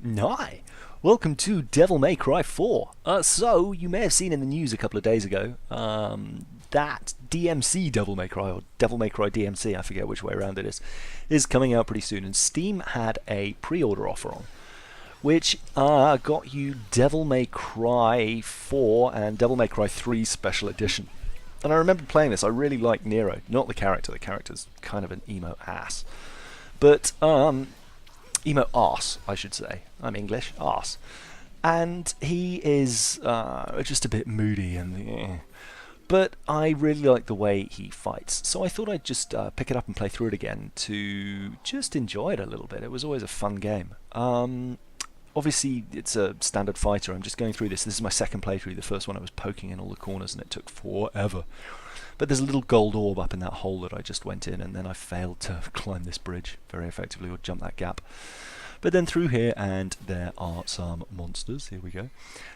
Hi, welcome to Devil May Cry 4. So, you may have seen in the news a couple of days ago that DMC Devil May Cry, or Devil May Cry DMC, I forget which way around it is coming out pretty soon. And Steam had a pre-order offer on, which got you Devil May Cry 4 and Devil May Cry 3 Special Edition. And I remember playing this. I really liked Nero, not the character. The character's kind of an emo ass. But, emo arse, I should say. I'm English, arse. And he is just a bit moody and but I really like the way he fights. So I thought I'd just pick it up and play through it again to just enjoy it a little bit. It was always a fun game. Obviously, it's a standard fighter. I'm just going through this. This is my second playthrough. The first one I was poking in all the corners and it took forever. But there's a little gold orb up in that hole that I just went in, and then I failed to climb this bridge very effectively or jump that gap. But then through here, and there are some monsters. Here we go.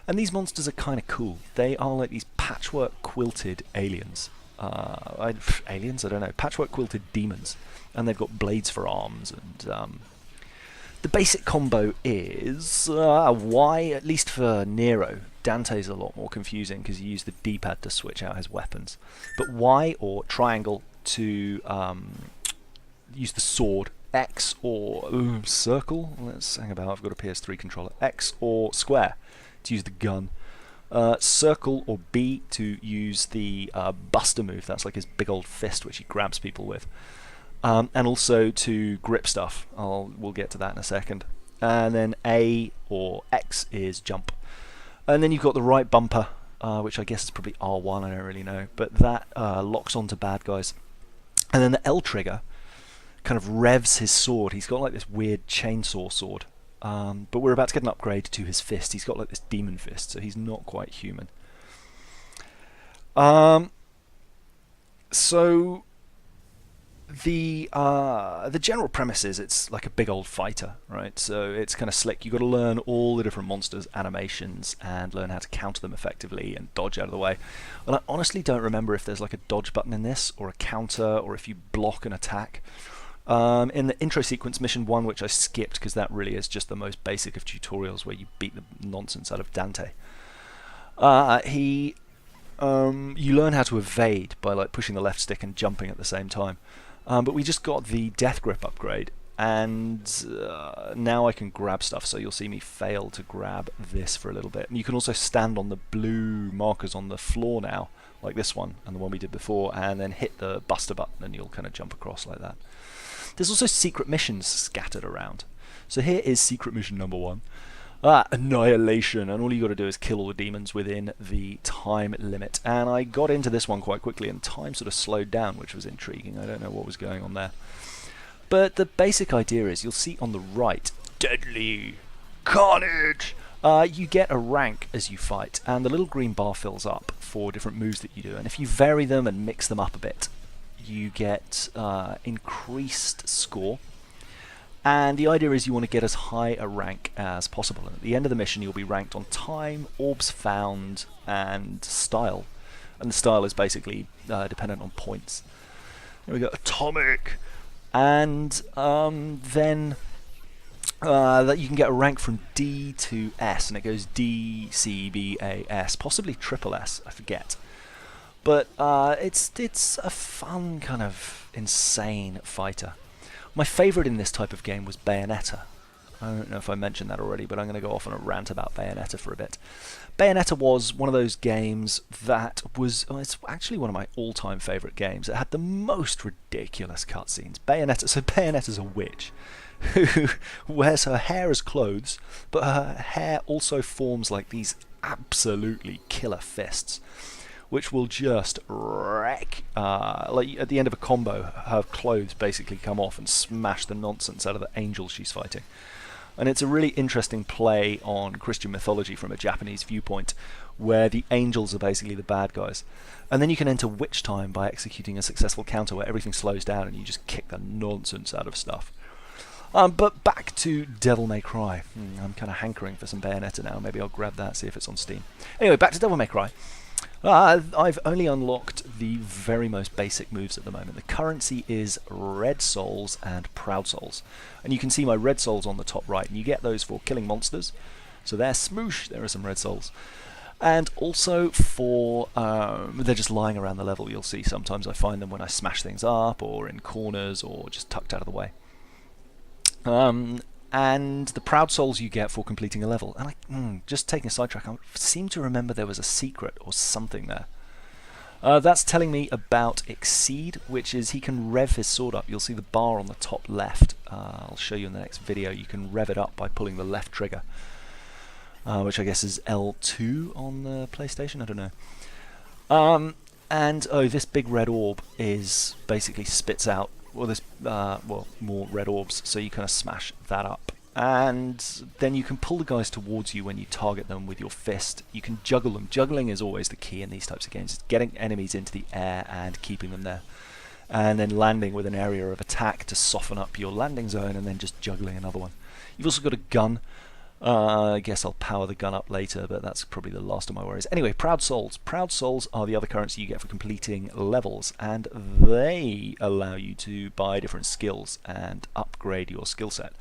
And these monsters are kind of cool. They are like these patchwork quilted aliens. Aliens? I don't know. Patchwork quilted demons. And they've got blades for arms. And the basic combo is Y, at least for Nero. Dante's a lot more confusing because you use the D-pad to switch out his weapons. But Y or triangle to use the sword. X or circle. Let's hang about. I've got a PS3 controller. X or square to use the gun. Circle or B to use the Buster move. That's like his big old fist which he grabs people with. And also to grip stuff. We'll get to that in a second. And then A or X is jump. And then you've got the right bumper, which I guess is probably R1, I don't really know. But that locks onto bad guys. And then the L trigger kind of revs his sword. He's got like this weird chainsaw sword. But we're about to get an upgrade to his fist. He's got like this demon fist, so he's not quite human. So the general premise is it's like a big old fighter, right? So it's kind of slick. You've got to learn all the different monsters' animations and learn how to counter them effectively and dodge out of the way. And I honestly don't remember if there's like a dodge button in this, or a counter, or if you block an attack. In the intro sequence, mission 1, which I skipped because that really is just the most basic of tutorials where you beat the nonsense out of Dante. You learn how to evade by like pushing the left stick and jumping at the same time. But we just got the death grip upgrade, and now I can grab stuff, so you'll see me fail to grab this for a little bit. And you can also stand on the blue markers on the floor now, like this one and the one we did before, and then hit the Buster button and you'll kind of jump across like that. There's also secret missions scattered around. So here is secret mission number 1. Annihilation, and all you got to do is kill all the demons within the time limit. And I got into this one quite quickly, and time sort of slowed down, which was intriguing. I don't know what was going on there. But the basic idea is, you'll see on the right, Deadly Carnage! You get a rank as you fight, and the little green bar fills up for different moves that you do. And if you vary them and mix them up a bit, you get increased score. And the idea is you want to get as high a rank as possible. And at the end of the mission, you'll be ranked on time, orbs found, and style. And the style is basically dependent on points. There we go, atomic. And then that you can get a rank from D to S, and it goes D, C, B, A, S, possibly triple S, I forget. But it's a fun kind of insane fighter. My favourite in this type of game was Bayonetta. I don't know if I mentioned that already, but I'm going to go off on a rant about Bayonetta for a bit. Bayonetta was one of those games that was... it's actually one of my all-time favourite games. It had the most ridiculous cutscenes. Bayonetta's a witch who wears her hair as clothes, but her hair also forms like these absolutely killer fists, which will just wreck. Like at the end of a combo, her clothes basically come off and smash the nonsense out of the angel she's fighting. And it's a really interesting play on Christian mythology from a Japanese viewpoint, where the angels are basically the bad guys. And then you can enter witch time by executing a successful counter where everything slows down and you just kick the nonsense out of stuff. But back to Devil May Cry. I'm kind of hankering for some Bayonetta now. Maybe I'll grab that, see if it's on Steam. Anyway, back to Devil May Cry. I've only unlocked the very most basic moves at the moment. The currency is red souls and proud souls. And you can see my red souls on the top right, and you get those for killing monsters. So there, smoosh, there are some red souls. And also for, they're just lying around the level, you'll see. Sometimes I find them when I smash things up, or in corners, or just tucked out of the way. And the proud souls you get for completing a level. And just taking a sidetrack, I seem to remember there was a secret or something there. That's telling me about Exceed, which is he can rev his sword up. You'll see the bar on the top left. I'll show you in the next video. You can rev it up by pulling the left trigger, which I guess is L2 on the PlayStation. I don't know. And this big red orb is basically spits out more red orbs, so you kind of smash that up. And then you can pull the guys towards you when you target them with your fist. You can juggle them. Juggling is always the key in these types of games. It's getting enemies into the air and keeping them there. And then landing with an area of attack to soften up your landing zone, and then just juggling another one. You've also got a gun. I guess I'll power the gun up later, but that's probably the last of my worries. Anyway, Proud Souls. Proud Souls are the other currency you get for completing levels, and they allow you to buy different skills and upgrade your skill set.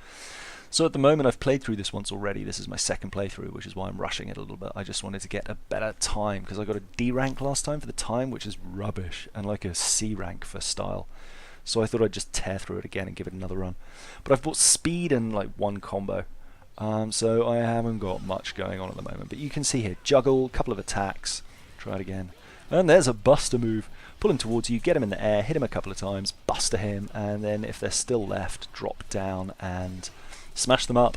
So at the moment, I've played through this once already. This is my second playthrough, which is why I'm rushing it a little bit. I just wanted to get a better time, because I got a D rank last time for the time, which is rubbish, and like a C rank for style. So I thought I'd just tear through it again and give it another run. But I've bought speed and like one combo. So I haven't got much going on at the moment, but you can see here, juggle, a couple of attacks, try it again, and there's a buster move. Pull him towards you, get him in the air, hit him a couple of times, buster him, and then if they're still left, drop down and smash them up.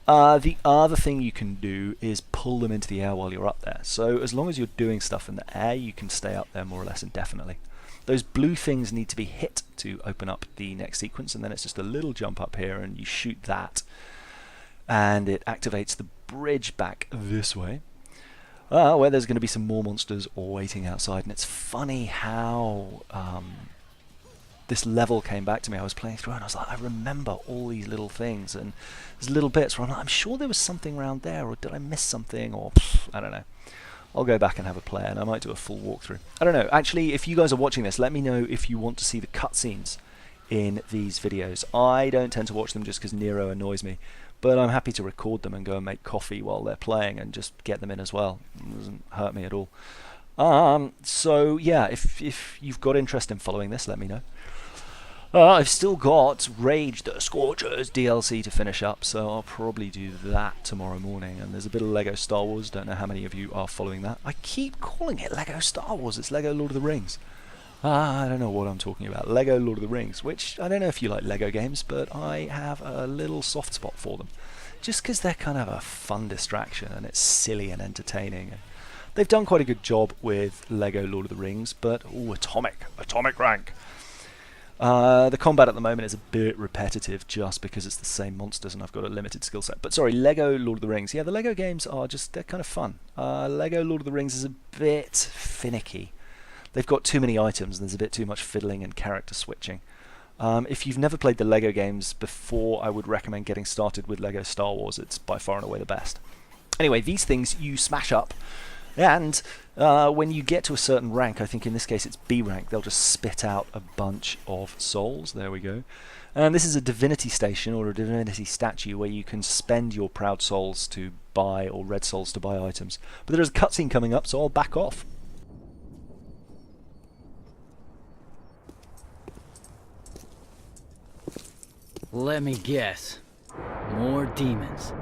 The other thing you can do is pull them into the air while you're up there. So as long as you're doing stuff in the air, you can stay up there more or less indefinitely. Those blue things need to be hit to open up the next sequence, and then it's just a little jump up here and you shoot that, and it activates the bridge back this way, where there's going to be some more monsters waiting outside. And it's funny how this level came back to me. I was playing through and I was like, I remember all these little things, and there's little bits where I'm like, I'm sure there was something around there, or did I miss something, or I don't know. I'll go back and have a play, and I might do a full walkthrough. I don't know. Actually, if you guys are watching this, let me know if you want to see the cutscenes in these videos. I don't tend to watch them just because Nero annoys me, but I'm happy to record them and go and make coffee while they're playing and just get them in as well. It doesn't hurt me at all. So yeah, if you've got interest in following this, let me know. I've still got Rage the Scorchers DLC to finish up, so I'll probably do that tomorrow morning. And there's a bit of Lego Star Wars. Don't know how many of you are following that. I keep calling it Lego Star Wars. It's Lego Lord of the Rings. I don't know what I'm talking about. Lego Lord of the Rings, which I don't know if you like Lego games, but I have a little soft spot for them. Just because they're kind of a fun distraction, and it's silly and entertaining. They've done quite a good job with Lego Lord of the Rings, but atomic rank. The combat at the moment is a bit repetitive just because it's the same monsters and I've got a limited skill set. But sorry, Lego Lord of the Rings. Yeah, the Lego games are they're kind of fun. Lego Lord of the Rings is a bit finicky. They've got too many items and there's a bit too much fiddling and character switching. If you've never played the Lego games before, I would recommend getting started with Lego Star Wars. It's by far and away the best. Anyway, these things you smash up, and when you get to a certain rank, I think in this case it's B rank, they'll just spit out a bunch of souls. There we go. And this is a divinity station or a divinity statue where you can spend your proud souls to buy, or red souls to buy items. But there is a cutscene coming up, so I'll back off. Let me guess. More demons.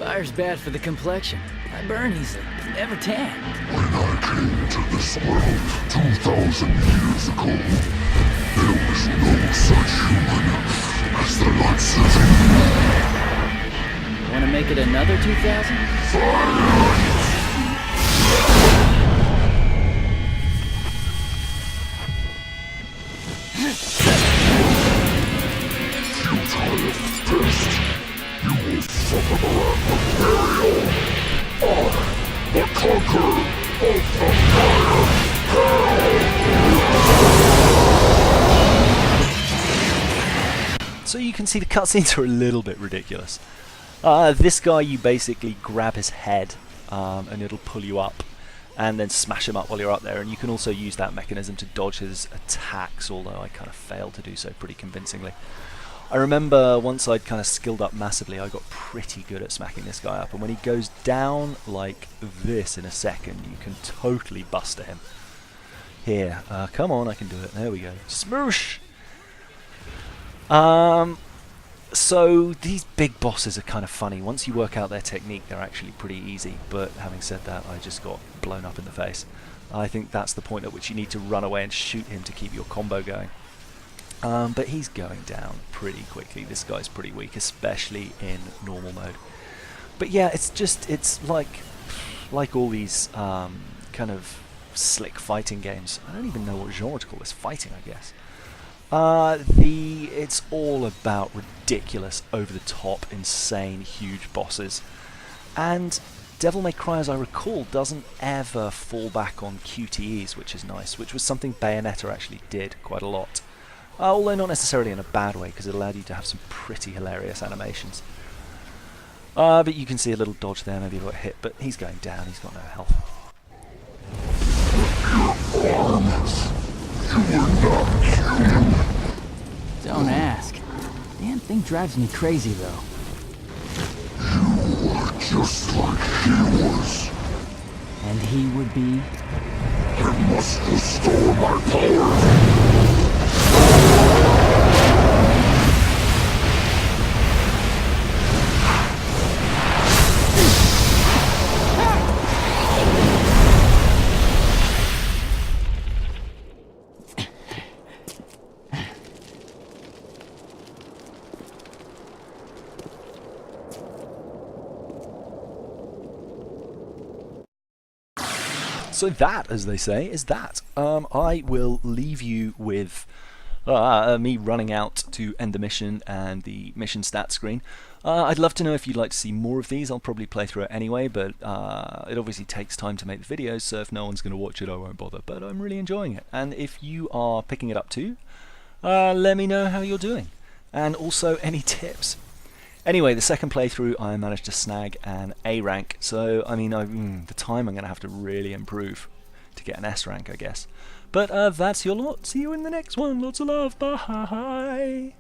Fire's bad for the complexion. I burn easily, never tan. When I came to this world 2,000 years ago, there was no such human as the likes of you. Wanna make it another 2,000? Futile pest, you will suffer the wrath of burial. I, the conqueror of the fire hell. So you can see the cutscenes are a little bit ridiculous. This guy, you basically grab his head and it'll pull you up and then smash him up while you're up there, and you can also use that mechanism to dodge his attacks, although I kind of failed to do so pretty convincingly. I remember once I'd kind of skilled up massively, I got pretty good at smacking this guy up, and when he goes down like this in a second, you can totally buster him. Here, come on, I can do it. There we go. Smoosh! So these big bosses are kind of funny. Once you work out their technique, they're actually pretty easy, but having said that, I just got blown up in the face. I think that's the point at which you need to run away and shoot him to keep your combo going. But he's going down pretty quickly. This guy's pretty weak, especially in normal mode. But yeah, it's like all these kind of slick fighting games. I don't even know what genre to call this. Fighting, I guess. It's all about ridiculous, over-the-top, insane, huge bosses. And Devil May Cry, as I recall, doesn't ever fall back on QTEs, which is nice, which was something Bayonetta actually did quite a lot. Although not necessarily in a bad way, because it allowed you to have some pretty hilarious animations. But you can see a little dodge there, maybe he got hit, but he's going down, he's got no health. Don't ask. Damn thing drives me crazy, though. You are just like he was. And he would be? I must restore my power. So that, as they say, is that. I will leave you with me running out to end the mission and the mission stat screen. I'd love to know if you'd like to see more of these. I'll probably play through it anyway, but it obviously takes time to make the videos, so if no one's going to watch it, I won't bother. But I'm really enjoying it. And if you are picking it up too, let me know how you're doing. And also any tips. Anyway, the second playthrough I managed to snag an A rank, so I mean, the time I'm going to have to really improve to get an S rank, I guess. But that's your lot. See you in the next one. Lots of love. Bye.